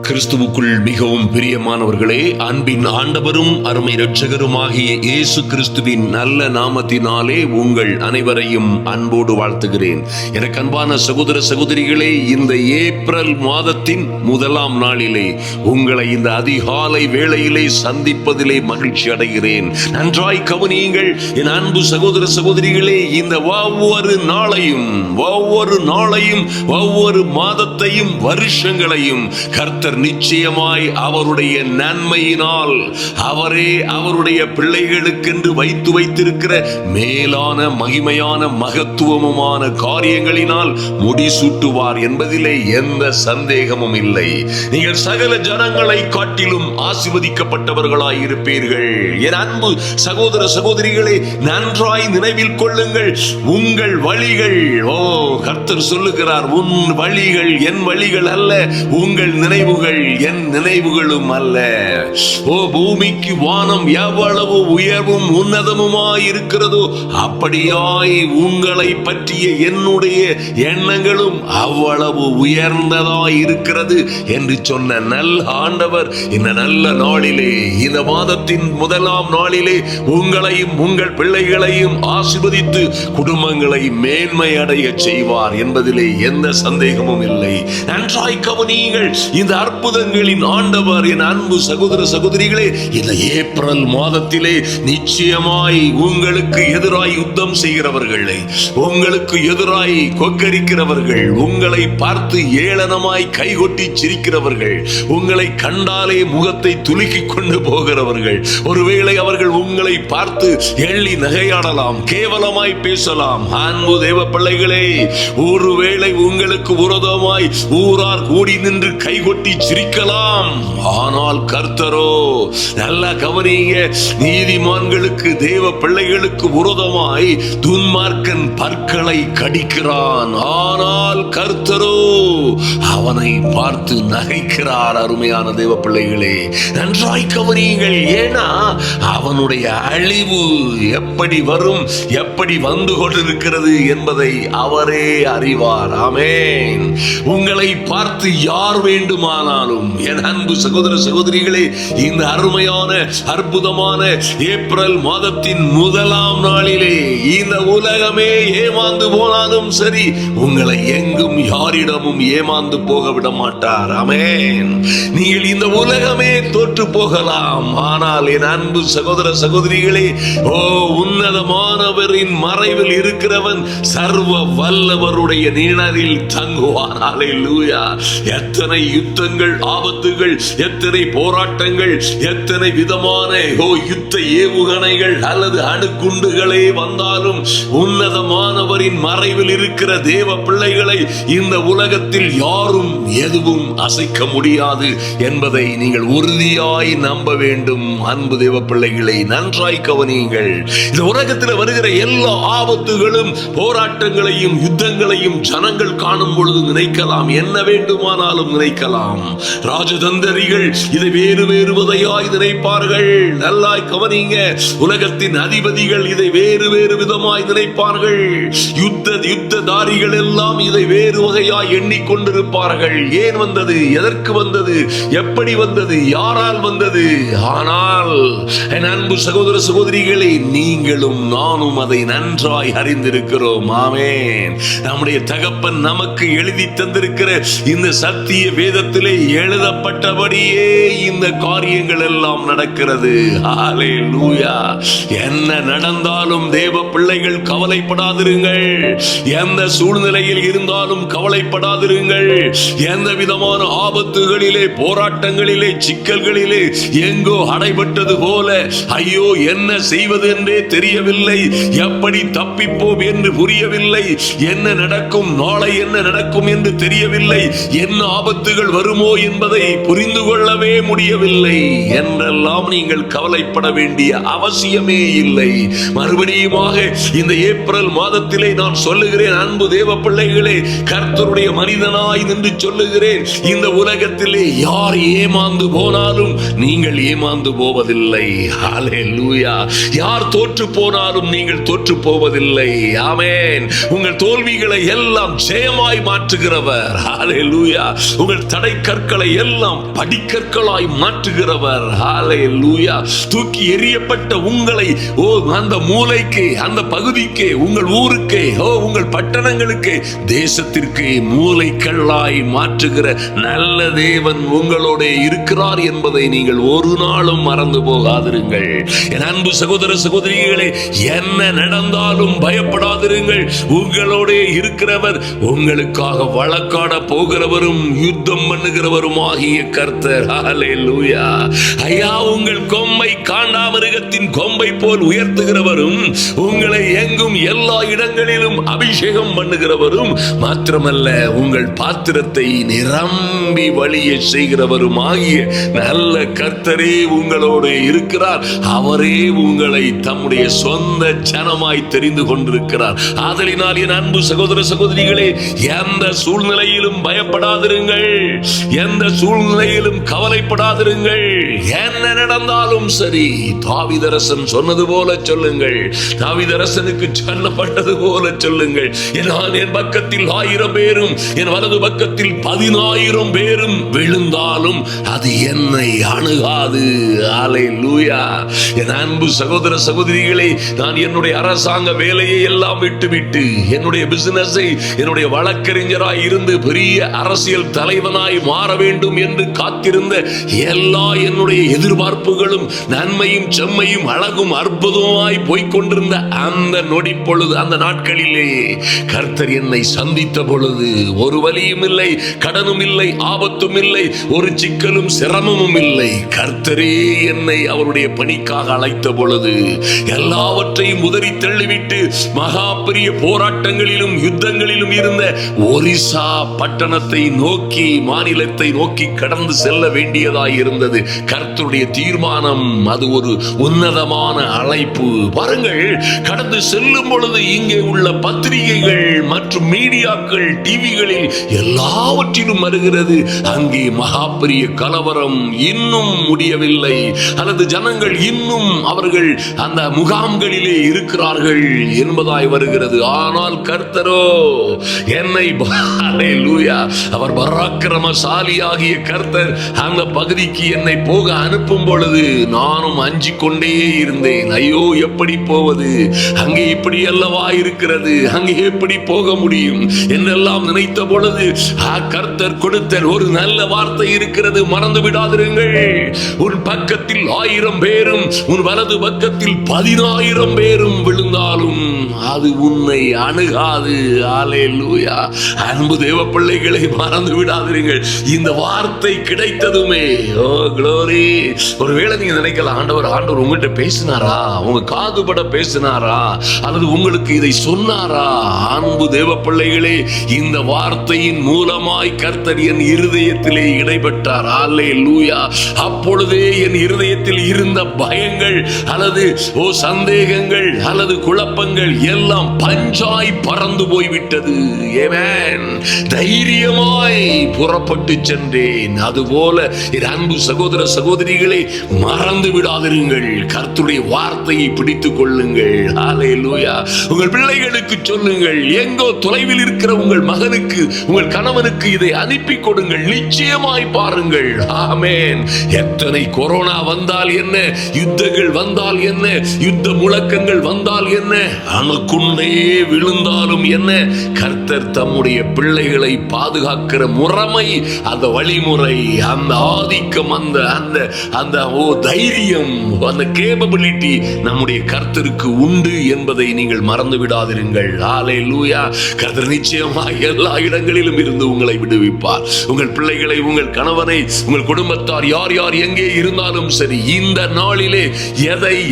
கிறிஸ்துவுக்குள் மிகவும் பிரியமானவர்களே, அன்பின் ஆண்டவரும் அருமை இரட்சகருமாகிய இயேசு கிறிஸ்துவின் நல்ல நாமத்தினாலே உங்கள் அனைவரையும் அன்போடு வாழ்த்துகிறேன். எனக்கு அன்பான சகோதர சகோதரிகளே, இந்த ஏப்ரல் மாதத்தின் முதலாம் நாளிலே உங்களை இந்த அதிகாலை வேளையிலே சந்திப்பதிலே மகிழ்ச்சி அடைகிறேன். நன்றாய் கவனியுங்கள் என் அன்பு சகோதர சகோதரிகளே. இந்த ஒவ்வொரு நாளையும் ஒவ்வொரு மாதத்தையும் வருஷங்களையும் கர்த்தர் நிச்சயமாய் அவருடைய நன்மையினால் அவரே அவருடைய பிள்ளைகளுக்கென்று வைத்திருக்கிற மேலான மகிமையான மகத்துவமான காரியங்களினால் முடிசூட்டுவார் என்பதிலே எந்த சந்தேகமும் இல்லை. நீங்கள் சகல ஜனங்களை காட்டிலும் ஆசீர்வதிக்கப்பட்டவர்களாய் இருப்பீர்கள். என் அன்பு சகோதர சகோதரிகளே, நன்றாய் நினைவில் கொள்ளுங்கள், உங்கள் வழிகள், கர்த்தர் சொல்லுகிறார், உன் வழிகள் என் வழிகள் அல்ல, உங்கள் நினைவுகள் என் நினைவுகளும் அல்ல. பூமிக்கு வானம் எவ்வளவு உயர்வும் உன்னதமுமாய் இருக்கிறதோ அப்படியாய் உங்களை பற்றிய என்னுடைய எண்ணங்களும் அவ்வளவு உயர்ந்ததாய் இருக்கிறது என்று சொன்ன நல்ல ஆண்டவர் இந்த நல்ல நாளிலே, இந்த மாதத்தின் முதலாம் நாளிலே உங்களையும் உங்கள் பிள்ளைகளையும் ஆசீர்வதித்து குடும்பங்களை மேன்மை அடைய செய்வார் என்பதிலே எந்த சந்தேகமும் இல்லை. நன்றாய் கவனியுங்கள், இந்த அற்புதங்களின் ஆண்டவர் என் அன்பு சகோதர சகோதரிகளே, இந்த ஏப்ரல் மாதத்திலே நிச்சயமாய் உங்களுக்கு எதிராய் யுத்தம் செய்கிறவர்களை, உங்களுக்கு எதிராய் கொக்கரிக்கிறவர்கள், உங்களை பார்த்து ஏளனமாய் கைகொட்டி சிரிக்கிறவர்கள், உங்களை கண்டாலே முகத்தை துலுக்கிக் கொண்டு போகிறவர்கள், ஒருவேளை அவர்கள் உங்களை பார்த்து எள்ளி நகையாடலாம், கேவலமாய் பேசலாம். அன்பு தேவ பிள்ளைகளே, ஒருவேளை உங்களுக்கு விரோதமாய் ஊரார் கூடி நின்று கைகொட்டி சிரிக்கலாம். ஆனால் கர்த்தரோ, நல்ல கவனிங்க, நீதிமான்களுக்கு தேவ பிள்ளைகளுக்கு விரோதமாய் துன்மார்க்கன் பற்களை கடிக்கிறான். ஆனால் கர்த்தரோ அவனை பார்த்து நகைக்கிறார். அருமையான தேவ பிள்ளைகளே, நன்றாய் கவனியுங்கள். ஏன்னா அவனுடைய அழிவு எப்படி வரும், எப்படி வந்து கொண்டிருக்கிறது என்பதை அவரே அறிவார். ஆமென். உங்களை பார்த்து யார் வேண்டுமானாலும், என் அன்பு சகோதர சகோதரிகளே, இந்த அருமையான அற்புதமான ஏப்ரல் மாதத்தின் முதலாம் நாளிலே இந்த உலகமே ஏமாந்து போனாலும் சரி, உங்களை எங்கும் யாரிடமும் ஏமாந்து போக விட மாட்டார். ஆமென். நீங்கள் இந்த உலகமே தோற்று போகலாம், ஆனால் என் அன்பு சகோதர சகோதரிகளே, உன்னதமானவரின் மறைவில் இருக்கிறவன் சர்வ வல்லவருடைய நிழலில் தங்குவான். அல்லேலூயா. எத்தனை யுத்தங்கள், ஆபத்துகள், எத்தனை போராட்டங்கள், எத்தனை விதமான யுத்த ஏவுகணைகள் அல்லது அணுகுண்டுகளே வந்தாலும் உன்னதமானவரின் மறைவில் இருக்கிற தேவ பிள்ளைகளை இந்த உலகத்தில் யாரும் எதுவும் அசைக்க முடியாது என்பதை நீங்கள் உறுதியாய் நம்ப வேண்டும். அன்பு தேவ பிள்ளைகளை, நன்றாய் கவனியுங்கள். இந்த உலகத்தில் வருகிற எல்லா ஆபத்துகளும் போராட்டங்களையும் யுத்தங்களையும் ஜனங்கள் காணும் பொழுது நினைக்கலாம், என்ன வேண்டுமானாலும் நினைக்கலாம். ராஜதந்திரிகள் இதை வேறு வேறுவதையாய் நினைப்பார்கள். நல்லாய் கவனிங்க, உலகத்தின் அதிபதிகள் இதை வேறு வேறு விதமாய் நினைப்பார்கள். யுத்ததாரிகள் எல்லாம் இதை வேறு வகையாய் எண்ணிக்கொண்டிருப்பார்கள். ஏன் வந்தது, எதற்கு வந்தது, எப்படி வந்தது, யாரால் வந்தது? ஆனால் என் அன்பு சகோதர சகோதரிகளை, நீங்களும் நானும் அதை நன்றாய் அறிந்திருக்கிறோம். ஆமென். நம்முடைய தகப்பன் நமக்கு எழுதி தந்திருக்கிற இந்த சத்திய வேதத்திலே எழுதப்பட்டபடியே இந்த காரியங்கள் எல்லாம் நடக்கிறது. ஹல்லேலூயா. என்ன நடந்தாலும் தேவ பிள்ளைகள் கவலைப்படாதிருங்கள். எந்த சூழ்நிலையில் இருந்தாலும் கவலைப்படாதிருங்கள். எந்த விதமான ஆபத்துகளிலே, போராட்டங்களிலே, சிக்கல்களிலே எங்கோ அடைபட்டது போல, ஐயோ என்ன செய்வது என்றே தெரியவில்லை, எப்படி தப்பிப்போம் என்று புரியவில்லை, என்ன நடக்கும், நாளை என்ன நடக்கும் என்று தெரியவில்லை, என்ன ஆபத்துகள் வருமோ என்பதை புரிந்து கொள்ளவே முடியவில்லை என்றெல்லாம் நீங்கள் கவலைப்பட வேண்டிய அவசியமே இல்லை. மறுபடியுமாக இந்த ஏப்ரல் மாதத்திலே நான் சொல்லுகிறேன், அன்பு தேவ பிள்ளைகளே, கர்த்தருடைய மனிதனாய் நின்று சொல்லுகிறேன், இந்த உலகத்திலே யார் ஏமாந்து போனாலும் நீங்கள் ஏமாந்து போவதில்லை. ஹல்லேலூயா. யார் தோற்று போனாலும் நீங்கள் தோற்று போவதில்லை. ஆமென். உங்கள் தோல்விகளை எல்லாம் ஜெயமாய் மாற்றுகிறவர். ஹல்லேலூயா. உங்கள் தடை கற்களை எல்லாம் படிக்கற்களாய் மாற்றுகிறவர். ஹல்லேலூயா. தூக்கி எறியப்பட்ட உங்களை அந்த மூலைக்கு, அந்த பகுதிக்கு, உங்கள் ஊருக்கு, உங்கள் பட்டணங்களுக்கு, தேசத்திற்கு மூலைக்கல்லாய் மாற்றுகிற நல்ல தேவன் உங்களோட இருக்கிறார் என்பதை நீங்கள் ஒரு நாளும் மறந்து போகாதிருங்கள். என் அன்பு சகோதர சகோதரிகளே, என்ன நடந்தாலும் பயப்படாதிருங்கள். உங்களோட இருக்கிறவர், உங்களுக்காக வழக்காட போகிறவரும் யுத்தம் பண்ணுகிறவரும் ஆகிய கர்த்தர். ஹல்லேலூயா. ஐயா, உங்கள் கொம்பை காண்டாமிருகத்தின் கொம்பை போல் உயர்த்துகிறவரும், உங்களை எங்கும் எல்லா இடங்களிலும் அபிஷேகம் பண்ணுகிறவரும், மாத்திரமல்ல உங்கள் பாத்திரத்தை நிரம்பி வழிய செய்கிறவரும் ஆகிய நல்ல கர்த்தரே உங்களோடு இருக்கிறார். அவரே உங்களை தம்முடைய சொந்த ஜனமாய் தெரிந்து கொண்டிருக்கிறார். ஆதலினால் என் அன்பு சகோதர சகோதரிகளே, எந்த சூழ்நிலையிலும் பயப்படாதிருங்கள், எந்த சூழ்நிலையிலும் கவலைப்படாதிருங்கள். என்ன நடந்தாலும் சரி, தாவீதரசன் சொன்னது போல சொல்லுங்கள், தாவீதரசனுக்கு சொல்லப்பட்டது போல சொல்லுங்கள். என் பக்கத்தில் 1000 பேரும் என் வலது பக்கத்தில் 10,000 பேரும் விழுந்தாலும் அது என்னை அணுகாது. ஹல்லேலூயா. என் அன்பு சகோதர சகோதரிகளே, நான் என்னுடைய அரசாங்க வேலையை எல்லாம் விட்டுவிட்டு என்னுடைய பிசினஸை, என்னுடைய வழக்கறிஞராய் இருந்து பெரிய அரசியல் தலைவனாய் மாற வேண்டும் என்று காத்திருந்த எல்லா என்னுடைய எதிர்பார்ப்புகளும் நன்மையும் செம்மையும் அழகும் அற்புதமாய் போய்கொண்டிருந்த அந்த நொடி பொழுது, அந்த நாட்களிலே கர்த்தர் என்னை சந்தித்த பொழுது ஒரு வலியும் இல்லை, கடனும் இல்லை, ஆபத்தும் இல்லை, ஒரு சிக்கலும் சிரமமும் இல்லை. கர்த்தரே என்னை அவருடைய பணிக்காக அழைத்த பொழுது எல்லாவற்றையும் உதறி தள்ளிவிட்டு மகா பெரிய போராட்டங்களிலும் யுத்தங்களிலும் இருந்த ஒரிசா பட்டணத்தை நோக்கி, மாநிலத்தை நோக்கி கடந்து செல்ல வேண்டியதாய் இருந்தது. கர்த்தருடைய தீர்மானம், அது ஒரு உன்னதமான அழைப்பு. பாருங்கள், கடந்து செல்லும் பொழுது இங்கே உள்ள பத்திரிகைகள் மற்றும் மீடியாக்கள், டிவிகளில் எல்லாவற்றிலும் வருகிறது, அங்கே மகா பெரிய கலவரம் இன்னும் முடியவில்லை, அல்லது ஜனங்கள் இன்னும் அவர்கள் அந்த முகாம்களிலே இருக்கிறார்கள் என்பதாய் வருகிறது. ஆனால் கர்த்தரோ என்னை, ஹல்லேலூயா, அவர் பராக்கிரமசாலியாகிய கர்த்தர் அந்த பகுதிக்கு என்னை போக அனுப்பும் பொழுது நானும் அஞ்சிக் கொண்டே இருந்தேன். ஐயோ, எப்படி போவது? அங்கே இப்படி அல்லவா இருக்கிறது, அங்கே எப்படி போக முடியும் என்றெல்லாம் நினைத்த பொழுது கர்த்தர் கொடுத்த ஒரு நல்ல வார்த்தை இருக்கிறது. மறந்து விடாதிருங்கள். உன் பக்கத்தில் 1000 பேரும் உன் வலது பக்கத்தில் 10,000 பேரும் விழுந்தாலும் அது உன்னை அணுகாது. ஹல்லேலூயா. அன்பு தேவ பிள்ளைகளை, மறந்து விடாதிருங்கள். இந்த வார்த்தை கிடைத்ததுமே, ஓ க்ளோரி. ஒருவேளை நீங்க நினைக்கலாம், ஆண்டவர் உங்ககிட்ட பேசினாரா, உங்க காதுபட பேசினாரா, அல்லது உங்களுக்கு இதை சொன்னாரா? அன்பு தேவ பிள்ளைகளே, இந்த வார்த்தையின் மூலமாய் கர்த்தர் என் இருதயத்திலே இடைப்பட்டார். ஹல்லேலூயா. அப்பொழுதே என் இருதயத்தில் இருந்த பயங்கள் அல்லது சந்தேகங்கள் அல்லது குழப்பங்கள் எல்லாம் பஞ்சாய் பறந்து போய்விட்டது. ஆமென். தைரியமாய் புறப்பட்டு சென்றேன். அதுபோல என் அன்பு சகோதர சகோதரிகளை, மறந்து விடாதிருங்கள். கர்த்தருடைய வார்த்தையை பிடித்துக் கொள்ளுங்கள். ஹல்லேலூயா. உங்கள் பிள்ளைகளுக்கு சொல்லுங்கள், எங்கோ தொலைவில் இருக்கிற உங்கள் மகனுக்கு, உங்கள் கணவனுக்கு இதை அனுப்பி கொடுங்கள். நிச்சயமாய் பாருங்கள். ஆமென். எத்தனை கொரோனா வந்தால் என்ன, யுத்தங்கள் வந்தால் என்ன, யுத்த முழக்கங்கள் வந்தால் என்ன, அணுக்குண்டே விழுந்தாலும் என்ன, கர்த்தர் தம்முடைய பிள்ளைகளை பாதுகாக்கிற முறைமை, அந்த வழிமுறை, அந்த ஆதிக்கம், அந்த தைரியம், அந்த கேப்பபிலிட்டி நம்முடைய கர்த்தருக்கு உண்டு என்பதை நீங்கள் மறந்து விடாதிருங்கள். ஹல்லேலூயா. கர்த்தர் நிச்சயமாக எல்லா இடங்களிலும் இருந்து உங்களை விடுவிப்பார். உங்கள் பிள்ளைகளை, உங்கள் கணவனை, உங்கள் குடும்பத்தார் யார் யார் எங்கே இருந்தாலும் சரி, இந்த நாளிலே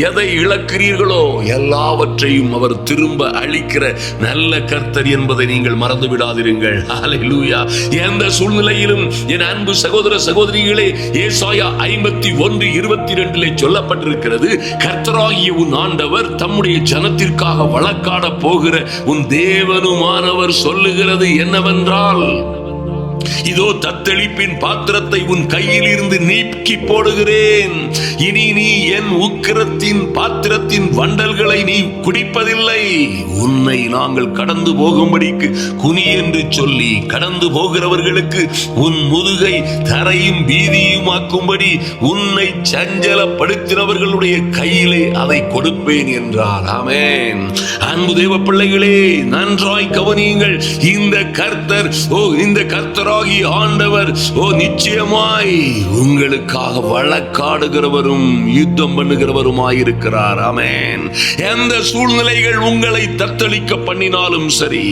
எதை இழக்கிறீர்களோ எல்லாவற்றையும் அவர் திரும்ப அளிக்கிற நல்ல கர்த்தர் என்பதை நீங்கள் மறந்து விடாதிருங்கள். ஹல்லேலூயா. எந்த சூழ்நிலையிலும் என் அன்பு சகோதர சகோதரிகளே, ஏசாயா 51:22 சொல்லப்பட்டிருக்கிறது, கர்த்தராகிய உன் ஆண்டவர் தம்முடைய ஜனத்திற்காக வழக்காட போகிற உன் தேவனுமானவர் சொல்லுகிறது என்னவென்றால், இதோ தத்தளிப்பின் பாத்திரத்தை உன் கையில் இருந்து நீக்கி போடுகிறேன். இனி நீ என் உக்கிரத்தின் பாத்திரத்தின் வண்டல்களை நீ குடிப்பதில்லை. உன்னை நாங்கள் கடந்து போகும்படிக்கு குனி என்று சொல்லி கடந்து போகிறவர்களுக்கு உன் முதுகை தரையும் வீதியும் ஆக்கும்படி உன்னை சஞ்சலப்படுத்தினவர்களுடைய கையிலே அதை கொடுப்பேன் என்றார். ஆமென். அன்பு தேவ பிள்ளைகளே, நன்றாய் கவனியுங்கள். இந்த கர்த்தராகி ஆண்டவர் நிச்சயமாய் உங்களுக்காக வழக்காடுகிறவரும் யுத்தம் பண்ணுகிறவருமாயிருக்கிறார். ஆமென். எந்த சூழ்நிலைகள் உங்களை தத்தளிக்க பண்ணினாலும் சரி,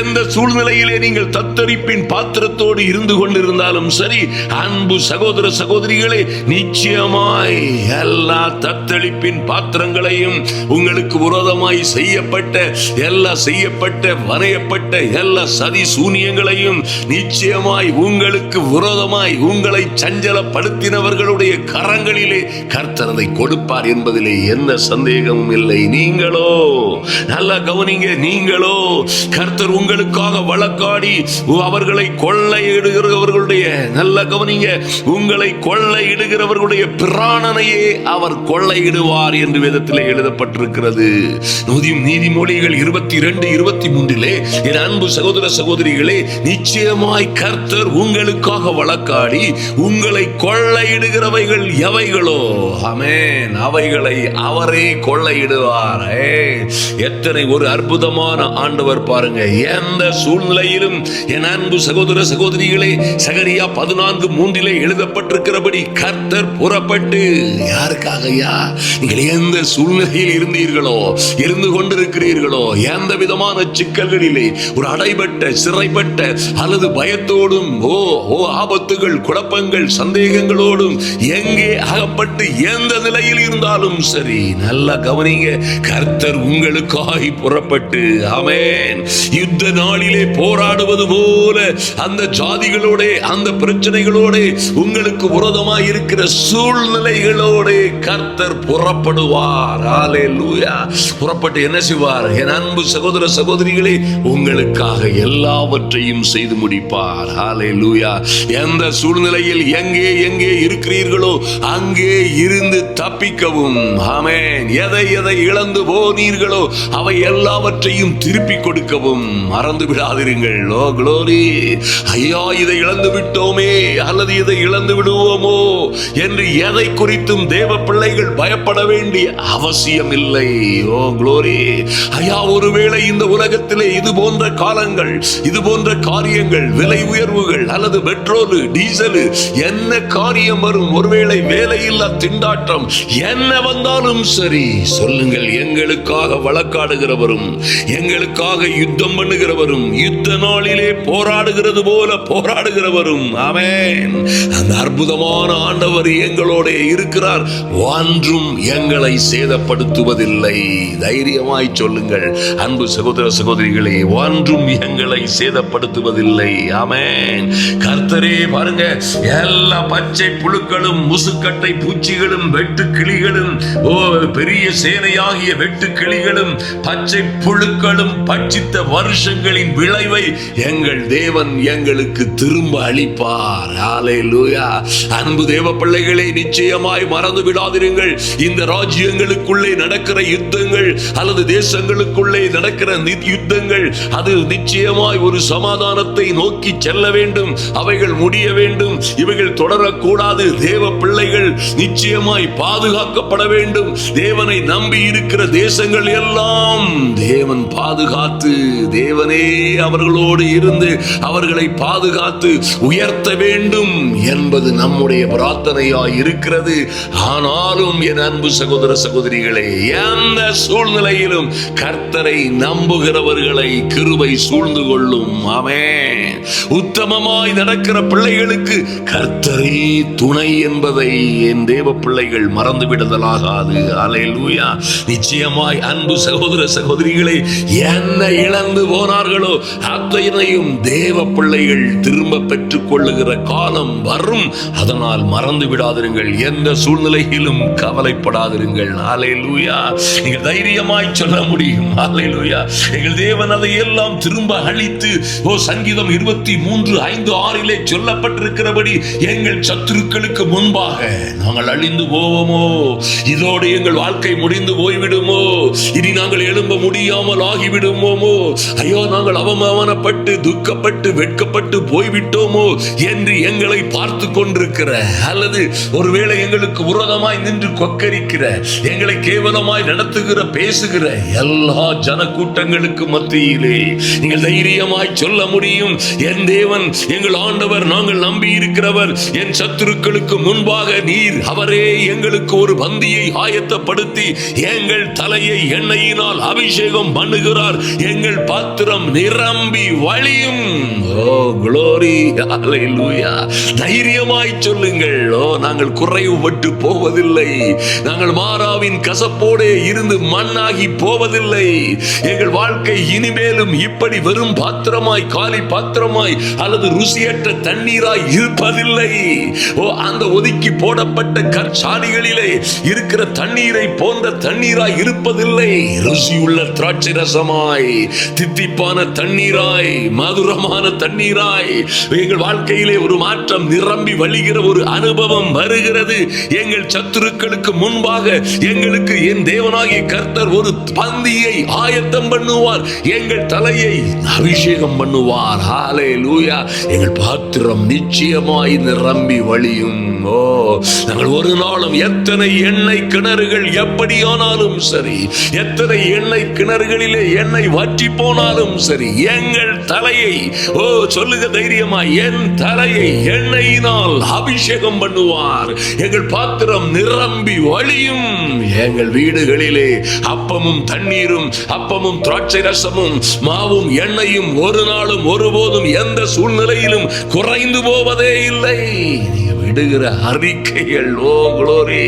எந்த சூழ்நிலையிலே நீங்கள் தத்தளிப்பின் பாத்திரத்தோடு இருந்து கொண்டிருந்தாலும் சரி, அன்பு சகோதர சகோதரிகளே, நிச்சயமாய் எல்லா தத்தளிப்பின் பாத்திரங்களையும் உங்களுக்கு விரோதமாய் செய்யப்பட்ட வரையப்பட்ட எல்லா சதி சூனியங்களையும் நிச்சயமாய் உங்களுக்கு விரோதமாய் உங்களை சஞ்சலப்படுத்தினவர்களுடைய கரங்களிலே கர்த்தர் அதை கொடுப்பார் என்பதிலே எந்த சந்தேகமும் இல்லை. நீங்களோ நல்ல கவனிங்க, நீங்களோ கர்த்தர் உங்களுக்காக வழக்காடி அவர்களை கொள்ளையிடுகிறவர்களுடைய நல்ல கவனிங்க, உங்களை கொள்ளையிடுகிறவர்களுடைய பிராணனையே அவர் கொள்ளையிடுவார் என்று வேதத்திலே எழுதப்பட்டிருக்கிறது. நீதிமொழிகள் 22:23 என் அன்பு சகோதர சகோதரிகளே, நிச்சயமாய் கர்த்தர் உங்களுக்காக வழக்காடி உங்களை கொள்ளையிடுகிறவைகள் எவைகளோ, ஆமென், அவைகளை அவரே கொள்ளையிடுவார். எத்தனை ஒரு அற்புதமான ஆண்டவர் பாருங்க. எந்த சூழ்நிலையிலும் என் அன்பு சகோதர சகோதரிகளே, சகரியா 14:3 எழுதப்பட்டிருக்கிறபடி கர்த்தர் புறப்பட்டு, யாருக்காக? நீங்கள் எந்த சூழ்நிலையில் இருந்து கொண்டிருக்கிறீர்களோ, எந்த விதமான சிக்கல்களிலே ஒரு அடைபட்ட சிறைப்பட்ட அல்லது பயத்தோடும் ஆபத்துகள் குழப்பங்கள் சந்தேகங்களோடும் எங்கே அகப்பட்டு எந்த நிலையில் இருந்தாலும் சரி, நல்லா கவனிங்க, கர்த்தர் உங்களுக்காய் புறப்பட்டு, ஆமென், யுத்த நாளிலே போராடுவது போல அந்த ஜாதிகளோட அந்த பிரச்சனைகளோட உங்களுக்கு விரோதமாய் இருக்கிற சூழ்நிலைகளோட கர்த்தர் புறப்படுவார். ஹல்லேலூயா. புறப்பட்டு என்ன செய்வார்? என் அன்பு சகோதர சகோதரிகளே, உங்களுக்காக எல்லாவற்றையும் செய்து முடிப்பார். ஹல்லேலூயா. எந்த சூழ்நிலையில் எங்கே இருக்கிறீர்களோ அங்கே இருந்து தப்பிக்கவும், ஆமென், எதை இழந்து போனீர்களோ அவை எல்லாவற்றையும் திருப்பி கொடுக்கவும் மறந்து விடாதீர்கள். ஓ க்ளோரி. ஐயா, இதை இழந்து விட்டோமே அல்லது இதை இழந்து விடுவோமோ என்று எதை குறித்தும் தேவ பிள்ளைகள் பயப்பட வேண்டிய அவசியம் இல்லை. ஓ க்ளோரி. ஐயா, ஒருவேளை இந்த உலகத்திலே இது போன்ற காலங்கள், இது போன்ற காரியங்கள், விலை உயர்வுகள் அல்லது பெட்ரோல் டீசல் என்ன காரியம் வரும், ஒருவேளை வேலையில்லா திண்டாட்டம் என்ன வந்தாலும் சரி, சொல்லுங்கள், எங்களுக்காக வழக்காடுகிறவரும் எங்களுக்காக யுத்தம் பண்ணுகிறவரும் யுத்த நாளிலே போராடுகிறது போல போராடுகிறவரும், ஆமென், அந்த அற்புதமான ஆண்டவர் எங்களோட இருக்கிறார். ஒன்றும் எங்களை சேதப்படுத்துவதில்லை. தைரியமாய் சொல்லுங்கள் அன்பு சகோதர சகோதரிகளே, ஒன்றும் எங்களை சேதப்படுத்துவதில்லை. ஆமென். கர்த்தரே பாருங்க, எல்லா பச்சை புழுக்களும் முசுக்கட்டை பூச்சிகளும் வெட்டு கிளிகளும் பெரிய சேனையாகிய வெட்டு கிளிகளும் பச்சை புழுக்களும் பட்சித்த வருஷங்களின் விளைவை எங்கள் தேவன் எங்களுக்கு திரும்ப அளிப்பார். ஹல்லேலூயா. அன்பு தேவ பிள்ளைகளை, நிச்சயமாய் மறந்து விடாதிருங்கள். இந்த ராஜ்யங்களுக்குள்ளே நடக்கிற யுத்தங்கள் அல்லது தேசங்களுக்குள்ளே நடக்கிற யுத்தங்கள் அது நிச்சயமாய் ஒரு சமாதானத்தை நோக்கி செல்ல வேண்டும். அவைகள் முடிய வேண்டும். இவைகள் தொடரக்கூடாது. தேவ பிள்ளைகள் நிச்சயமாய் பாதுகாக்கப்பட வேண்டும். தேவனை நம்பி இருக்கிற தேசங்கள் எல்லாம் தேவன் பாதுகாத்து, தேவனே அவர்களோடு இருந்து அவர்களை பாதுகாத்து உயர்த்த வேண்டும் என்பது நம்முடைய பிரார்த்தனையாய் இருக்கிறது. ஆனாலும் என் அன்பு சகோதர சகோதரிகளே, எந்த சூழ்நிலையிலும் கர்த்தரை நம்புகிறவர்களை கிருபை சூழ்ந்து கொள்ளும். ஆமென். உத்தமமாய் நடக்கிற பிள்ளைகளுக்கு கர்த்தரே துணை என்பதை என் தேவ பிள்ளைகள் மறந்துவிடுதலாகாது. ஹல்லேலூயா. நிச்சயமாய் அன்பு சகோதர சகோதரிகளை, என்ன இழந்து போனார்களோ அத்தனையும் தேவ பிள்ளைகள் திரும்ப பெற்றுக் கொள்ளுகிற காலம் வரும். அதனால் மறந்து விடாதிருங்கள். எந்த சூழ்நிலையிலும் கவலைப்படாதிருங்கள். ஹல்லேலூயா. நீங்கள் தைரியமாய் சொல்ல முடியும். ஹல்லேலூயா. எங்கள் தேவன் அதை எல்லாம் எல்லாம் திரும்ப அழித்து, சங்கீதம் 23:5-6 சொல்லப்பட்டிருக்கிறபடி எங்கள் சத்துருக்களுக்கு முன்பாக நாங்கள் அழிந்து போவோமோ? இதோடு எங்கள் வாழ்க்கை முடிந்து போய்விடுமோ? இனி நாங்கள் எழும்ப முடியாமல் ஆகிவிடுமோமோ? ஐயோ, நாங்கள் அவமானப்பட்டு துக்கப்பட்டு வெட்கப்பட்டு போய்விட்டோமோ என்று எங்களை பார்த்து கொண்டிருக்கிற, அல்லது ஒருவேளை எங்களுக்கு விரோதமாய் நின்று கொக்கரிக்கிற, எங்களை கேவலமாய் நடத்துகிற, பேசுகிற எல்லா ஜனக்கூட்டங்களுக்கு மத்தியிலே நீங்கள் தைரியமாய் சொல்ல முடியும், என் தேவன், எங்கள் ஆண்டவர், நாங்கள் நம்பி இருக்கிறவர், என் சத்துருக்களுக்கு முன்பாக நீர் அவரே எங்களுக்கு ஒரு பந்தியை ஆயத்தப்படுத்தி எங்கள் தலையை எண்ணெயினால் அபிஷேகம் பண்ணுகிறார், எங்கள் பாத்திரம் நிரம்பி வழியும். ஓ glory, hallelujah. தைரியமாய் சொல்லுங்கள். நாங்கள் குறைவுபட்டு போவதில்லை, நாங்கள் மாறாவின் கசப்போடே இருந்து மண்ணாகி போவதில்லை. எங்கள் வாழ்க்கை இனிமேலும் இப்படி வெறும் பாத்திரமாய், காலி பாத்திரமாய் அல்லது ருசியற்ற தண்ணீராய் இருப்பதில்லை. அந்த ஒதுக்கி போடப்பட்ட கற்சாடிகளிலே இருக்கிற தண்ணீரை போன்ற தண்ணீராய் இருப்பதில்லை. ருசியுள்ள திராட்சை ரசமாய், தித்திப்பான தண்ணீராய், மதுரமான தண்ணீராய் எங்கள் வாழ்க்கையிலே ஒரு மாற்றம் நிரம்பி வழிகிற ஒரு அனுபவம் வருகிறது. எங்கள் சத்துருக்களுக்கு முன்பாக எங்களுக்கு என் தேவனாகிய கர்த்தர் ஒரு பந்தியை ஆயத்தம் பண்ணுவார், எங்கள் தலையை அபிஷேகம் பண்ணுவார். ஹல்லேலூயா. எங்கள் பாத்திரம் நிச்சயமாய் நிரம்பி வழியும். நாங்கள் ஒரு நாளும் எத்தனை எண்ணெய் கிணறுகள் எப்படியானாலும் சரி, எத்தனை எண்ணெய் கிணறுகளிலே எண்ணெய் வற்றி போனாலும் சரி, எங்கள் தலையை சொல்லுக தைரியமா, என் தலையை எண்ணெயினால் அபிஷேகம் பண்ணுவார், எங்கள் பாத்திரம் நிரம்பி வழியும். எங்கள் வீடுகளிலே அப்பமும் தண்ணீரும், அப்பமும் திராட்சை ரசமும் மாவும் எண்ணெயும் ஒரு நாளும் ஒருபோதும் எந்த சூழ்நிலையிலும் குறைந்து போவதே இல்லை. விடுகிற அறிக்கைகள், ஓ glory,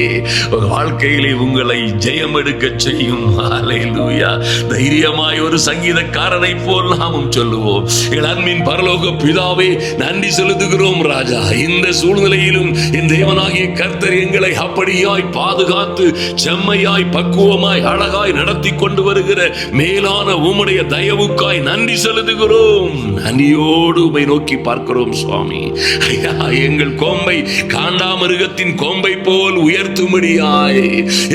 வாழ்க்கையிலே உங்களை ஜெயம் எடுக்க செய்யும். ஹல்லேலூயா. தைரியமாய் ஒரு சங்கீதக்காரனை போல் நாமும் சொல்லுவோம், எங்கள் அன்பின் பரலோக பிதாவே, நன்றி செலுத்துகிறோம் ராஜா. இந்த சூழ்நிலையிலும் என் தேவனாகிய கர்த்தர் எங்களை அப்படியாய் பாதுகாத்து செம்மையாய் பக்குவமாய் அழகாய் நடத்தி கொண்டு வருகிற மேலான உம்முடைய தயவுக்காய் நன்றி செலுத்துகிறோம். நன்றியோடு உம்மை நோக்கி பார்க்கிறோம் சுவாமி. ஐயா, எங்கள் கோம்பை காண்டாமிருகத்தின் கோம்பை போல் உயர்த்தும்படியாய்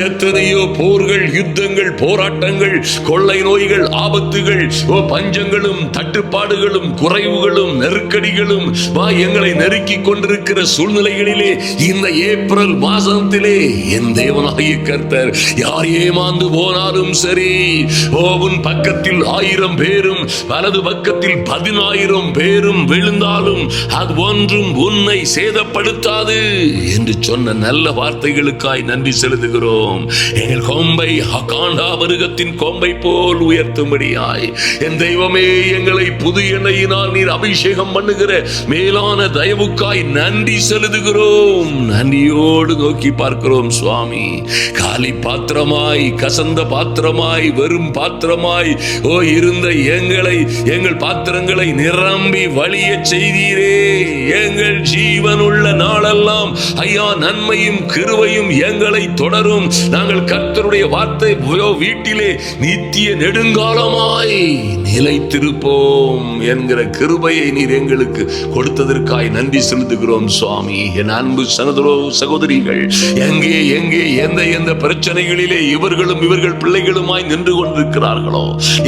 எத்தனையோ போர்கள், யுத்தங்கள், போராட்டங்கள், கொள்ளை நோய்கள், ஆபத்துகள், பஞ்சங்களும் தட்டுப்பாடுகளும் குறைவுகளும் நெருக்கடிகளும் எங்களை நெருக்கி கொண்டிருக்கிற சூழ்நிலைகளிலே இந்த ஏப்ரல் மாசத்திலே என் தேவனாகிய கர்த்தர் யார் ஏமாந்து போனாலும் சரி, உன் பக்கத்தில் 1000 பேரும் வலது பக்கத்தில் 10,000 பேரும் விழுந்தாலும் அது ஒன்றும் உன்னை சேதப்படுத்தாது என்று சொன்ன நல்ல வார்த்தைகளுக்காய் நன்றி செலுத்துகிறோம். எங்கள் கொம்பை காண்டாமிருகத்தின் கொம்பை போல் உயர்த்தும்படியாய் என் தெய்வமே, எங்களை புது எண்ணெயினால் நீர் அபிஷேகம் பண்ணுகிற மேலான தயவுக்காய் நன்றி செலுத்துகிறோம். நன்றியோடு நோக்கி பார்க்கிறோம் சுவாமி. காலி பாத்திரமாய், கசந்த பாத்திரமாய், வெறும் பாத்திரமாய் இருந்த எங்களை, எங்கள் பாத்திரங்களை நிரம்பி வழிய செய்தீரே. எங்கள் ஜீவனுள்ள நாளெல்லாம் ஐயா நன்மையும் கிருபையும் எங்களை தொடரும். நாங்கள் கர்த்தருடைய வார்த்தை வீட்டிலே நித்திய நெடுங்காலமாய் நிலைத்திருப்போம் என்கிற கிருபையை நீர் எங்களுக்கு கொடுத்ததற்காய் நன்றி செலுத்துகிறோம் சுவாமி. என் அன்பு சகோதரிகள் எங்கே எங்கே எந்த எந்த பிரச்சனைகளிலே இவர்களும் இவர்கள் பிள்ளைகளுமாய் நின்று கொண்டிருக்கிறார்களோ,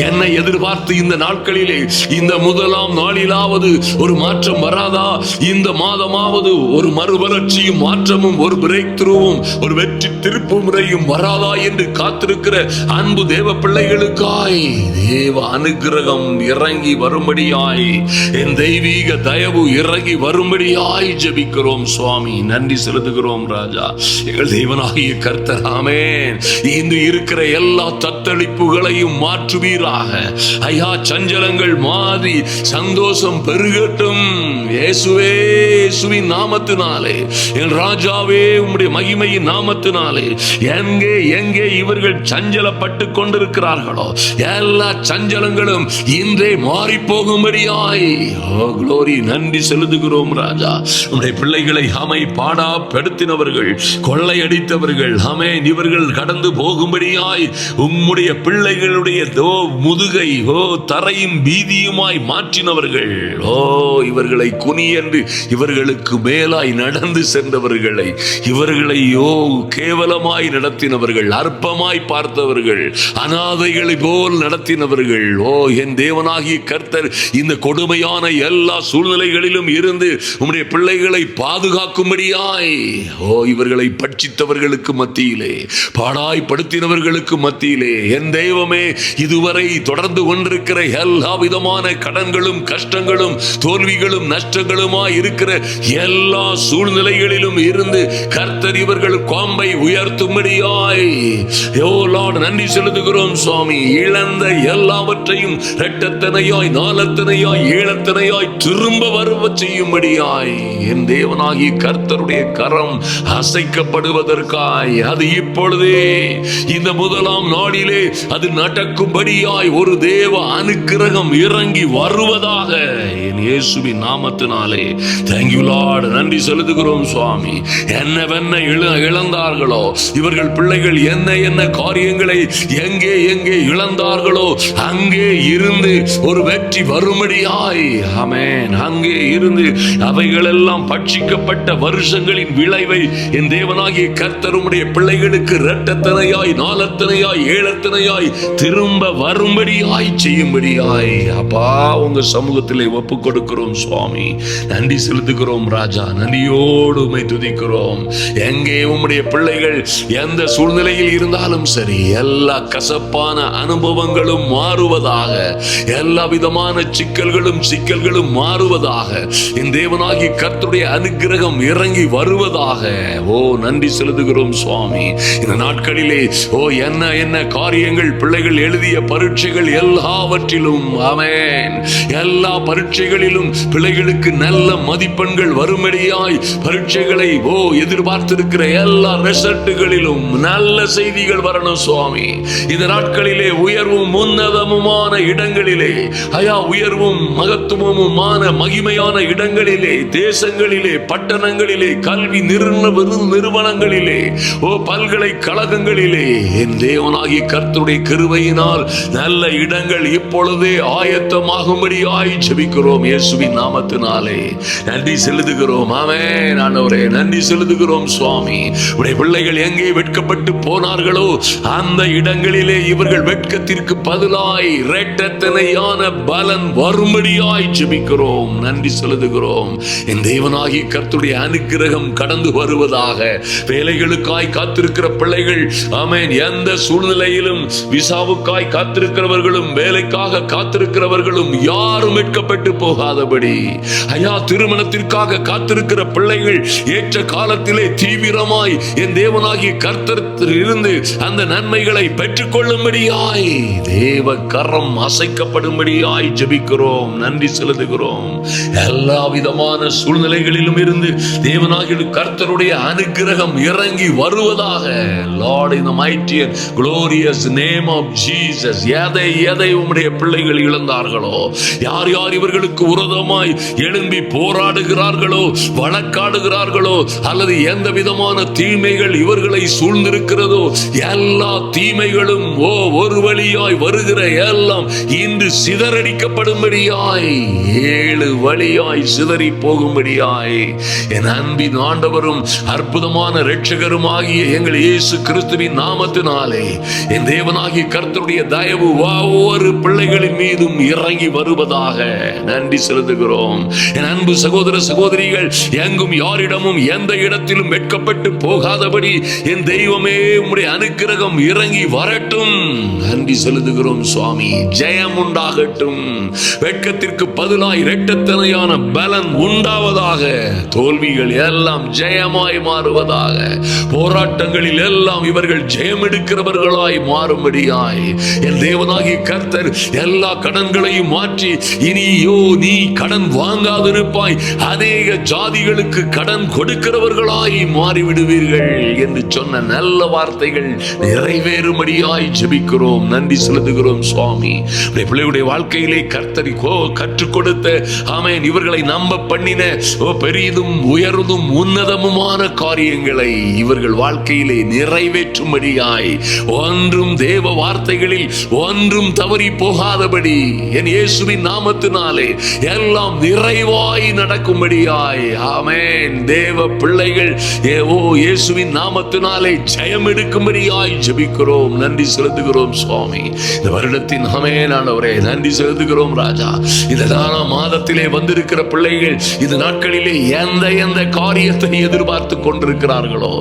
என்னை எதிர்பார்த்து இந்த நாட்களிலே, இந்த முதலாம் நாளிலாவது ஒரு மாற்றம் வராதா, இந்த மாதமாவது ஒரு மறுவளர்ச்சியும் மாற்றமும் ஒரு பிரேக் த்ரூவும் ஒரு வெற்றி திருப்பு முறையும் வராதா என்று காத்திருக்கிற அன்பு தேவ பிள்ளைகளுக்காய் தேவ அனுகிரகம் இறங்கி வரும்படியாய், என் தெய்வீக தயவு இறங்கி வரும்படியாய் ஜெபிக்கிறோம் சுவாமி. நன்றி செலுத்துகிறோம் ராஜா. எங்கள் தேவனாகிய கர்த்தர் ஆமென். இன்று இருக்கிற எல்லா தத்தளிப்புகளையும் மாற்றுவீராக ஐயா. சஞ்சலங்கள் மாறி சந்தோஷம் பெருகட்டும். இயேசுவே, இயேசுவின் நாமத்தினாலே, என் ராஜாவே, உம்முடைய மகிமையின் நாமத்தினாலே எங்கே எங்கே இவர்கள் சஞ்சலப்பட்டு கொண்டிருக்கிறார்களோ எல்லா சஞ்சலங்களும் இன்றே மாறி போகும்படியாய் க்ளோரி நன்றி செலுத்துகிறோம் ராஜா. உம்முடைய பிள்ளைகளை பாடாப்படுத்தினவர்கள், கொள்ளையடித்தவர்கள், இவர்கள் கடந்து போகும்படியாய் உம்முடைய பிள்ளைகளுடைய முதுகை தரையும் பீதியுமாய் மாற்றினவர்கள், இவர்களை குனியென்று இவர்களுக்கு மேலாய் நடந்து சென்றவர்களை, இவர்களை கேவலமாய் நடத்தினவர்கள், அற்பமாய் பார்த்தவர்கள், அனாதைகளை போல் நடத்தினவர்கள், என் தேவனாகிய கர்த்தர் இந்த கொடுமையான எல்லா சூழ்நிலைகளிலும் இருந்து உம்முடைய பிள்ளைகளை பாதுகாக்கும்படியாய் இவர்களை பட்சித்தவர்களுக்கு மத்தியிலே, பாடாய்படுத்தினவர்களுக்கு மத்தியிலே, என் தெய்வமே, இதுவரை தொடர்ந்து கொண்டிருக்கிற எல்லா விதமான கடன்களும் கஷ்டங்களும் தோல்விகளும் நஷ்டங்களுமாய் இருக்கிற எல்லா சூழ்நிலைகளிலும் இருந்து கர்த்தர் இவர்கள் கோம்பை உயர்த்தும்படியாய் நன்றி செலுத்துகிறோம் சுவாமி. இழந்த எல்லாவற்றையும் இரட்டத்தனையாய், நாலத்தனையாய், ஏழத்தனையாய் திரும்ப வருவ செய்யும்படியாய் என் தேவனாகிய கர்த்தருடைய கரம் அசைக்கப்படுவதற்காய், அது இப்பொழுதே இந்த முதலாம் நாளிலே அது நடக்கும்படியாய் ஒரு தேவ அனுக்கிரகம் இறங்கி வருவதாக என் இயேசுவின் நாமத்தினாலே thank you Lord, நன்றி செலுத்துகிறோம் சுவாமி. என்னவென்ன இழந்தார்களோ இவர்கள் பிள்ளைகள், என்ன என்ன காரியங்களை எங்கே எங்கே இழந்தார்களோ அங்கே இருந்து ஒரு வெற்றி வரும்படியாய், ஆமென், அங்கே இருந்து அவைகளெல்லாம் பட்சிக்கப்பட்ட வருஷங்களின் விளைவை என் தேவனாகிய கர்த்தர் உம்முடைய பிள்ளைகளுக்கு இரட்டத்தனையாய், நாலத்தனையாய், ஏழத்தனையாய் திரும்ப வரும்படியாய் செய்யும்படியாய் அப்பா உங்க சமூகத்திலே ஒப்பு கொடுக்கிறோம் சுவாமி. நன்றி செலுத்துகிறோம் ராஜா, நன்றியோடு உம்மை துதிக்கிறோம். எங்கே உம்முடைய பிள்ளைகள் எந்த சூழ்நிலையில் இருந்தாலும் சரி, எல்லா கசப்பான அனுபவங்களும் மாறுவதாக, எல்லா விதமான சிக்கல்களும் மாறுவதாக, என் தேவனாகிய கர்த்தருடைய அனுக்கிரகம் இறங்கி வருவதாக நன்றி செலுத்துகிறோம் சுவாமி. இந்த நாட்களிலே என்ன என்ன காரியங்கள், பிள்ளைகள் எழுதிய பரீட்சைகள் எல்லாவற்றிலும், ஆமென், எல்லா பரீட்சைகளிலும் பிள்ளைகளுக்கு நல்ல மதிப்பெண்கள் வரும்படியாய், பரீட்சைகளை எதிர்பார்த்திருக்கிற எல்லா ரிசல்ட்டுகளிலும் நல்ல செய்திகள் வரணும் சுவாமி. இந்த நாட்களிலே உயர்வும் உன்னதமுமான இடங்களிலே, உயர்வும் மகத்துவமுமான மகிமையான இடங்களிலே, தேசங்களிலே, பட்டணங்களிலே, கல்வி நிறுவனங்களிலே, பல்கலைக்கழகங்களிலே என் தேவனாகிய கர்த்தருடைய கிருபையினால் நல்ல இடங்கள் இப்பொழுதே ஆயத்தமாகும்படியாய் ஜெபிக்கிறோம் இயேசுவின் நாமத்தினாலே. நன்றி செலுத்துகிறோம். ஆமென் ஆண்டவரே, நன்றி செலுத்துகிறோம் சுவாமி. உடைய பிள்ளைகள் எங்கே வெட்கப்பட்டு போனார்களோ அந்த இடங்களிலே இவர்கள் வெட்கத்திற்கு பதிலாய் இரட்டத்தனையான பலன் வரும்படியாய் ஜெபிக்கிறோம். நன்றி செலுத்துகிறோம். என் தேவனாகிய கர்த்தருடைய அனுக்கிரகம் கடந்து வருவதாக. வேலைகளுக்காய் காத்திருக்கிற பிள்ளைகள், ஆமென், எந்த சூழ்நிலையிலும் விசாவுக்காய் காத்திருக்கிறவர்களும் வேலைக்காக காத்திருக்கிறவர்களும் யாரும் வெட்கப்பட்டு போகாதபடி, திருமணத்திற்காக காத்திருக்கிற பிள்ளைகள் ஏற்ற காலத்திலே தீவிரமாய் என் தேவனாகிய கர்த்தர் இருந்து அந்த நன்மைகளை பெற்றுக் கொள்ளும்படியாய் தேவ கரம் அசைக்கப்படும்படியாய் ஜெபிக்கிறோம். நன்றி செலுத்துகிறோம். எல்லா விதமான சூழ்நிலைகளிலும் இருந்து தேவனாகிய கர்த்தருடைய அனுக்கிரகம் இறங்கி வருவதாக. Lord, in the mighty and glorious name of Jesus, எதை உம்முடைய பிள்ளைகள் இழந்தார்களோ, யார் யார் இவர்களுக்கு விரோதமாய் எழும்பி போராடுகிறார்களோ, வழக்காடுகிறார்களோ, அல்லது எந்த விதமான தீமைகள் இவர்களை சூழ்ந்திருக்கிறதோ, எல்லா தீமைகளும் ஒரு வழியாய் வருகிற எல்லாம் இன்று சிதறடிக்கப்படும்படியாய், 7 வழியாய் சிதறி போகும்படியாய் என் அன்பின் ஆண்டவரும் அற்புதமான இரட்சகருமாகிய எங்கள் இயேசு கிறிஸ்துவின் நாமத்தினாலே என் தேவனாகிய கர்த்தருடைய தயவு ஒவ்வொரு பிள்ளைகளின் மீதும் இறங்கி வருவதாக நன்றி செலுத்துகிறோம். என் அன்பு சகோதர சகோதரிகள், எங்கும் யாரிடமும் எந்த இடத்திலும் வெட்கப்பட்டு போகாதபடி என் தெய்வமே உம்முடைய அனுக்கிரகம் இறங்கி வரட்டும். நன்றி செலுத்துகிறோம் சுவாமி. ஜெயம் உண்டாகட்டும். வெட்கத்திற்கு பதிலாய் இரட்டத்தனையான பலன் உண்டாவதாக. தோல்விகள் எல்லாம் ஜெயமாய் மாறுவதாக. போராட்டங்களில் எல்லாம் இவர்கள் ஜெயம் எடுக்கிறவர்களாய் மாறும்படியாய் என் தேவனாகிய கர்த்தர் எல்லா கடன்களையும் மாற்றி, இனியோ நீ கடன் வாங்க வாங்காதிருப்பாய், அநேக ஜாதிகளுக்கு கடன் கொடுக்கிறவர்களாய் மாறிவிடுவீர்கள் என்று சொன்ன நல்ல வார்த்தைகள் நிறைவேறும்படியாய் ஜெபிக்கிறோம். நன்றி செலுத்துகிறோம் சுவாமி. பிள்ளைகளுடைய வாழ்க்கையிலே கர்த்தர் கற்றுக் கொடுத்த ஆமென் இவர்களை நம்ப பண்ணின பெரிதும் உயர்ந்தும் உன்னதமுமான காரியங்களை இவர்கள் வாழ்க்கையிலே நிறைவேற்றும்படியாய், ஒன்றும் தேவ வார்த்தைகளில் ஒன்றும் தவறி போகாதபடி என் இயேசுவின் நாமத்தினாலே எல்லாம் நிறைவாய் நடக்கும்படியாய் ஆமென் தேவ பிள்ளைகள் இயேசுவின் நாமத்தினாலே ஜெயம் எடுக்கும்படியாய் ஜெபிக்கிறோம். நன்றி செலுத்துகிறோம் சுவாமி. இந்த வருடத்தின் ஆமென் ஆண்டவரே நன்றி செலுத்துகிறோம் ராஜா. இந்த மாதத்திலே வந்திருக்கிற பிள்ளைகள் இந்த நாட்களிலே எந்த காரியத்தை எதிர்பார்த்து கொண்டிருக்கிறார்களோ,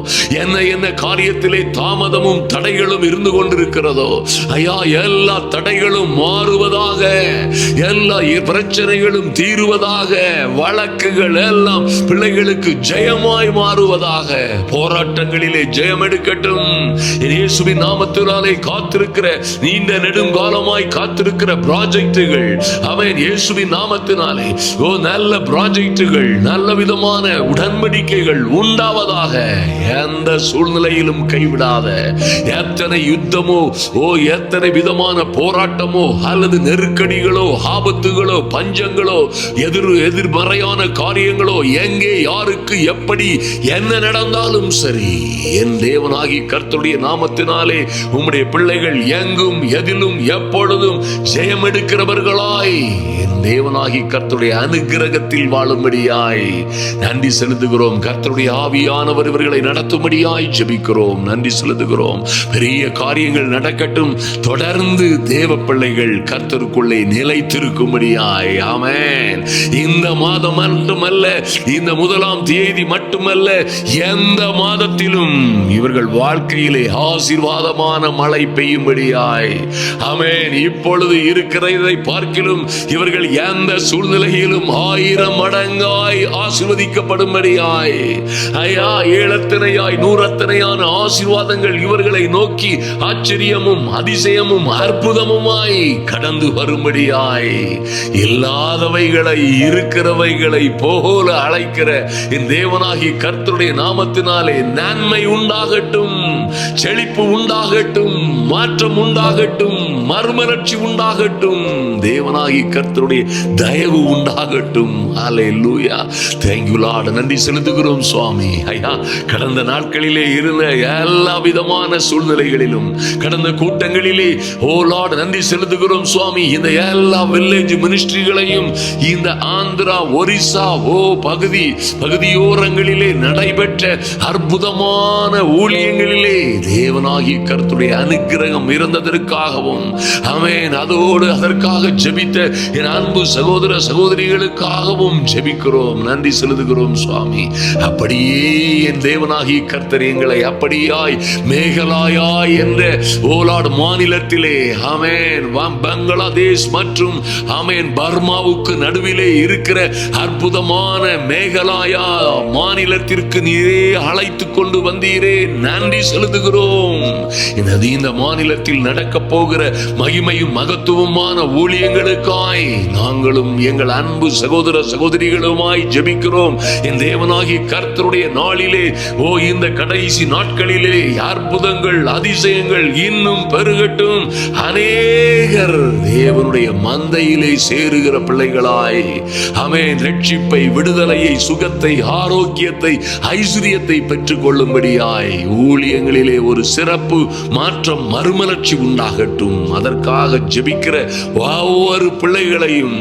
என்ன காரியத்திலே தாமதமும் தடைகளும் இருந்து கொண்டிருக்கிறதோ ஐயா, எல்லா தடைகளும் மாறுவதாக, எல்லா பிரச்சனைகளும் தீருவதாக, வழக்குகள் எல்லாம் பிள்ளைகளுக்கு ஜெயமாய் மாறுவதாக, போராட்டங்களிலே ஜெயம் எடுக்கட்டும். இயேசுவின் நாமத்தினாலே காத்திருக்கிற நீண்ட நெடுங்காலமாய் காத்திருக்கிற ப்ராஜெக்டுகள் அவன் இயேசுவின் நாமத்தினாலே நல்ல ப்ராஜெக்டுகள், நல்ல விதமான உடன்படிக்கைகள் உண்டாவதாக. எந்த சூழ்நிலையிலும் கைவிடாத, எத்தனை யுத்தமோ எத்தனை விதமான போராட்டமோ அல்லது நெருக்கடிகளோ ஆபத்துகளோ பஞ்சங்களோ எதிர்மறையான காரியங்களோ எங்கே யாருக்கு எப்படி என்ன நடந்தாலும் சரி, என் தேவனாகி கர்த்தருடைய நாமத்தினாலே உம்முடைய பிள்ளைகள் எங்கும் எதிலும் எப்பொழுதும் ஜெயம் எடுக்கிறவர்களாய் என் தேவனாகி கர்த்தருடைய அனுக்கிரகத்தில் வாழும்படியாய் நன்றி செலுத்துகிறோம். கர்த்தருடைய ஆவியானவர் இவர்களை நடத்தும்படியாய் ஜெபிக்கிறோம். நன்றி செலுத்துகிறோம். பெரிய காரியங்கள் நடக்கட்டும். தொடர்ந்து தேவ பிள்ளைகள் கர்த்தருக்குள்ளே நிலைத்திருக்கும்படியாய் ஆமென். இந்த மாதம் மட்டுமல்ல, இந்த 1ஆம் தேதி மட்டுமல்ல, எந்த மாதத்திலும் இவர்கள் வாழ்க்கையிலே ஆசீர்வாதமான மழை பெய்யும்படியாய் ஆமென். இப்பொழுது இருக்கிறதை பார்க்கிலும் இவர்கள் எந்த சூழ்நிலையிலும் 1000 மடங்காய் ஆசீர்வதிக்கப்படும்படியாய் ஐயா, 7 100 ஆசீர்வாதங்கள் இவர்களை நோக்கி ஆச்சரியமும் அதிசயமும் அற்புதமுமாய் கடந்து வரும்படியாய், இல்லாதவைகளை இருக்கிறவைகளை போல அழைக்கிற என் தேவனாகி கர்த்தருடைய நாமத்தினாலே நன்மை உண்டாகட்டும், செழிப்பு உண்டாகட்டும், மாற்றம் உண்டாகட்டும், மறுமலர்ச்சி உண்டாகட்டும், தேவனாகி கர்த்தருடைய தயவு உண்டாகட்டும். ஹல்லேலூயா. Thank you lord. நன்றி செலுத்துகிறோம் சுவாமி. ஐயா, கடந்த நாட்களிலே இருந்த எல்லா விதமான சூழ்நிலைகளிலும், கடந்த கூட்டங்களிலே ஓ லார்ட் நன்றி செலுத்துகிறோம் சுவாமி. இந்த எல்லா வில்லேஜ் மினிஸ்ட்ரிகளையும் இந்த ஆந்திரா ஒரிசா பகுதியோரங்களிலே நடைபெற்ற அற்புதமான ஊழியங்களிலே தேவனாகி கர்த்தருடைய அனுக்கிரகம் இருந்ததற்காகவும் ஆமென், அதோடு அதற்காக ஜெபித்த என் அன்பு சகோதர சகோதரிகளுக்காகவும் ஜெபிக்கிறோம். நன்றி செலுத்துகிறோம் சுவாமி. அப்படியே என் தேவனாகி கர்த்தர் எங்களை அப்படியாய் மேகலாயாய் என்ற ஓலாடு மாநிலத்திலே ஆமென், பங்களாதேஷ் மற்றும் ஆமென் பர்மாவுக்கு நடுவிலே இருக்கிற அற்புதமான மேகலாயா மாநிலத்திற்கு நீரே அழைத்து கொண்டு வந்தீரே. நன்றி செலுத்துகிறோம். இந்த மாநிலத்தில் நடக்க போகிற மகிமையும் மகத்துவமான ஊழியங்களுக்காய் நாங்களும் எங்கள் அன்பு சகோதர சகோதரிகளுமாய் ஜெபிக்கிறோம். என் தேவனாகி கர்த்தருடைய நாளிலே இந்த கடைசி நாட்களிலே அற்புதங்கள் அதிசயங்கள் இன்னும் பெருகட்டும். அநேகர் தேவனுடைய மந்தையிலே சேருகிற பிள்ளைகளாய் ஆமென், ரட்சிப்பை, விடுதலையை, சுகத்தை, ஆரோக்கியத்தை, ஐஸ்வரியத்தை பெற்றுக் கொள்ளும்படியாய் ஊழியங்களிலே ஒரு சிறப்பு மாற்றம், மறுமலர்ச்சி உண்டாகட்டும். அதற்காக ஜெபிக்கிற ஒவ்வொரு பிள்ளைகளையும்,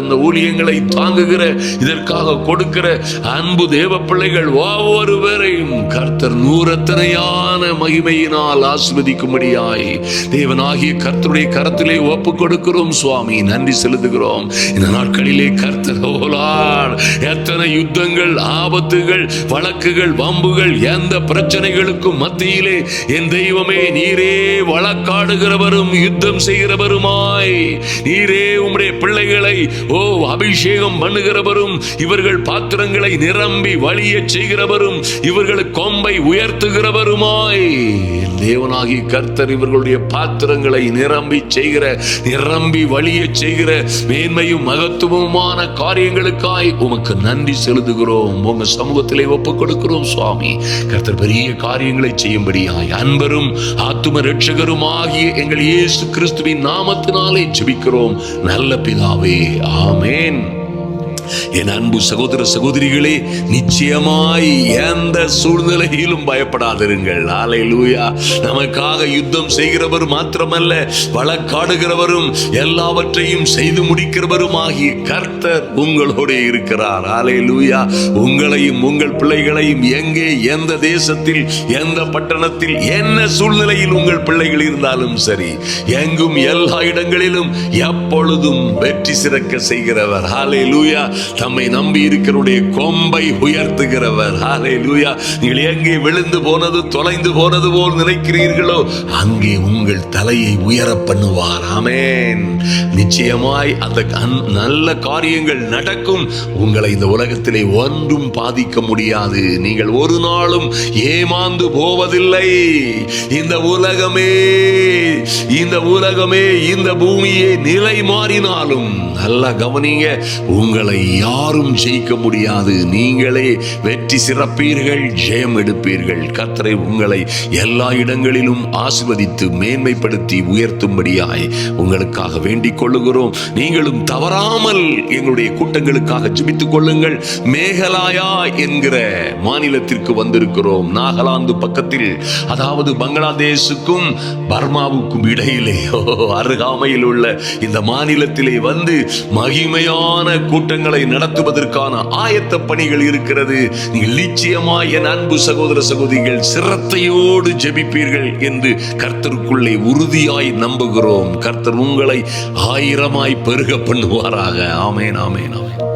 இந்த ஊழியங்களை தாங்குகிற, இதற்காக கொடுக்கிற அன்பு தேவ பிள்ளைகள் ஒவ்வொருவரையும் கர்த்தர் 100 மகிமையினால் ஆசீர்வதிக்கும்படியாய் தேவனாகிய கர்த்தருடைய கரத்திலே ஒப்பு கொடுக்கிறோம் சுவாமி. நன்றி செலுத்துகிறோம். இந்த நாட்களிலே கர்த்தர் எத்தனை யுத்தங்கள், ஆபத்துகள், வழக்குகள், வம்புகள், எந்த பிரச்சனைகளுக்கும் மத்தியிலே என் தெய்வமே நீரே வழக்காடுகிறவரும் யுத்தம் செய்கிறவருமாய், நீரே உம்முடைய பிள்ளைகளை அபிஷேகம் பண்ணுகிறவரும், இவர்கள் பாத்திரங்களை நிரம்பி வழிய செய்கிறவரும், இவர்கள் கொம்பை கொம்பை உயர்த்துகிறவருமாய் தேவனாகி கர்த்தர் இவர்களுடைய பாத்திரங்களை நிரம்பி வழிய செய்கிற மேன்மையும் மகத்துவமான காரியங்களுக்காய் உமக்கு நன்றி செலுத்துகிறோம். உங்க சமூகத்திலே ஒப்புக் கொடுக்கிறோம் சுவாமி. கர்த்தர் பெரிய காரியங்களை செய்யும்படியாய் அன்பரும் ஆத்தும ரட்சகரும் ஆகிய எங்கள் இயேசு கிறிஸ்துவின் நாமத்தினாலே ஜெபிக்கிறோம் நல்ல பிதாவே, ஆமென். என் அன்பு சகோதர சகோதரிகளே, நிச்சயமாய் எந்த சூழ்நிலையிலும் பயப்படாதிருங்கள். ஹல்லேலூயா. நமக்காக யுத்தம் செய்கிறவர் மாத்திரமல்ல, வழக்காடுகிறவரும் எல்லாவற்றையும் செய்து முடிக்கிறவரும் ஆகிய கர்த்தர் உங்களோட இருக்கிறார். ஹல்லேலூயா. உங்களையும் உங்கள் பிள்ளைகளையும் எங்கே, எந்த தேசத்தில், எந்த பட்டணத்தில், என்ன சூழ்நிலையில் உங்கள் பிள்ளைகள் இருந்தாலும் சரி, எங்கும் எல்லா இடங்களிலும் எப்பொழுதும் வெற்றி சிறக்க செய்கிறவர். ஹல்லேலூயா. தம்மை நம்பி இருக்கிறவருடைய கொம்பை உயர்த்துகிறவர். ஹல்லேலூயா. நீங்கள் எங்கே விழுந்து போனது, தொலைந்து போனது போல் நினைக்கிறீர்களோ அங்கே உங்கள் தலையை உயர பண்ணுவார். ஆமென். நிச்சயமாய் அந்த நல்ல காரியங்கள் நடக்கும். உங்களை இந்த உலகத்திலே ஒன்றும் பாதிக்க முடியாது. நீங்கள் ஒரு நாளும் ஏமாந்து போவதில்லை. இந்த உலகமே இந்த பூமியே நிலை மாறினாலும் நல்லா கவனிங்க, உங்களை யாரும் ஜெயிக்க முடியாது. நீங்களே வெற்றி சிறப்பீர்கள், ஜெயம் எடுப்பீர்கள். கர்த்தரை உங்களை எல்லா இடங்களிலும் ஆசீர்வதித்து மேன்மைப்படுத்தி உயர்த்தும்படியாய் உங்களுக்காக வேண்டிக் கொள்ளுகிறோம். நீங்களும் தவறாமல் எங்களுடைய கூட்டங்களுக்காக ஜெபித்துக் கொள்ளுங்கள். மேகலாயா என்கிற மாநிலத்திற்கு வந்திருக்கிறோம். நாகாலாந்து பக்கத்தில், அதாவது பங்களாதேஷுக்கும் பர்மாவுக்கும் இடையிலே அருகாமையில் உள்ள இந்த மாநிலத்திலே வந்து மகிமையான கூட்டங்களை நடத்துவதற்கான ஆயத்த பணிகள் இருக்கிறது. நீங்கள் நிச்சயமாய் என் அன்பு சகோதர சகோதரிகள் சிரத்தையோடு ஜெபிப்பீர்கள் என்று கர்த்தருக்குள்ளே உறுதியாய் நம்புகிறோம். கர்த்தர் உங்களை ஆயிரமாய் பெருக பண்ணுவாராக. ஆமென், ஆமென், ஆமென்.